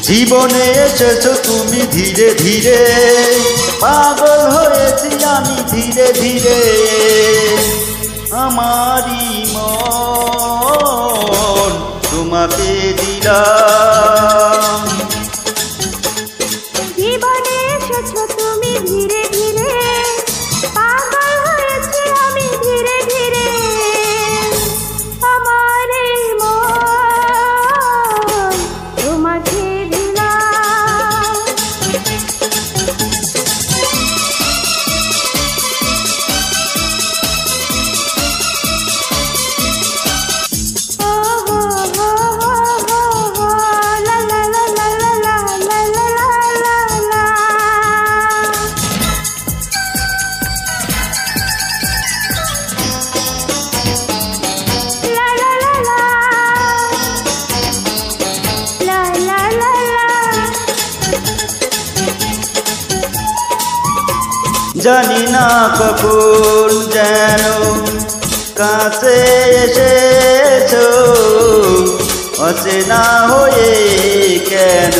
জীবনে এসেছো তুমি ধীরে ধীরে, পাগল হয়েছি আমি ধীরে ধীরে। আমারই মন তোমাকে দিলাম। জীবনে এসেছো তুমি ধীরে ধীরে, পাগল হয়েছি আমি ধীরে ধীরে। আমার এই মন তোমাকে দিলাম। ও হো হো হো হো হো, লা লা লা লা লা লা লা লা লা লা। La la la la, la la la la. জানি না কখন যেন কাছে এসেছো, অচেনা হয়ে কেন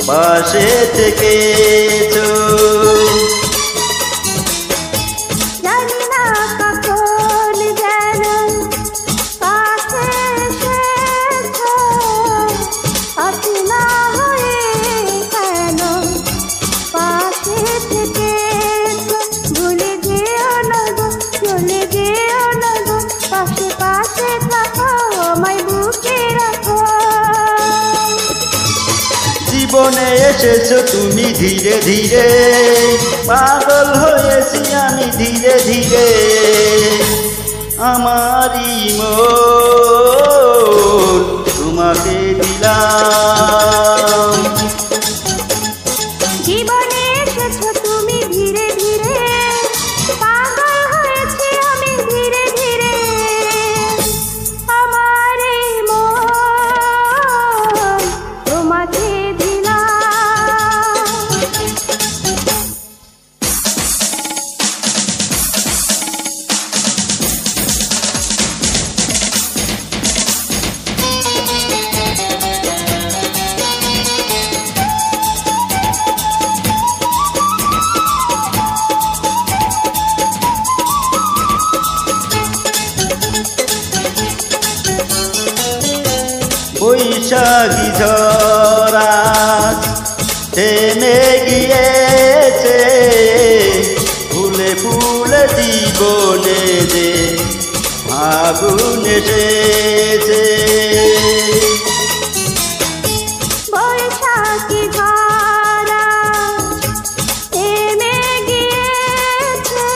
পাশে থেকেছো। জানি না কখন যেন কাছে এসেছো, অচেনা হয়ে কেন পাশে থেকেছো। ভুলে যেও না গো, চলে যেও না গো, পাশে পাশে থাকো, আমায় বুকে রাখো। জীবনে এসেছো তুমি ধীরে ধীরে, পাগল হয়েছি আমি ধীরে ধীরে। আমারই মন তোমাকে দিলাম। জীবনে এসেছো তুমি ধীরে ধীরে, পাগল হয়েছি আমি ধীরে ধীরে। আমার এই মন তোমাকে দিলাম। বৈশাখী ঝরা থেমে গিয়েছে, ফুলে ফুলে জীবনে যে আগুন এসেছে। বৈশাখী ঝরা থেমে গিয়েছে,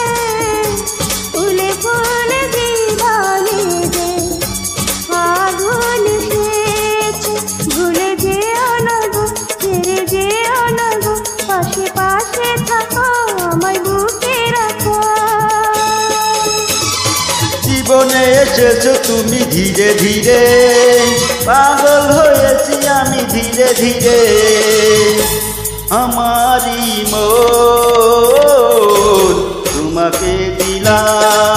ফুলে ফুলে জীবনে যে আগুন এসেছে। ভুলে যেও না গো, ছেড়ে যেও না গো, পাশে পাশে থাকো, আমায় বুকে রাখো। জীবনে এসেছো তুমি ধীরে ধীরে, পাগল হয়েছি আমি ধীরে ধীরে। আমারই মন তোমাকে দিলাম।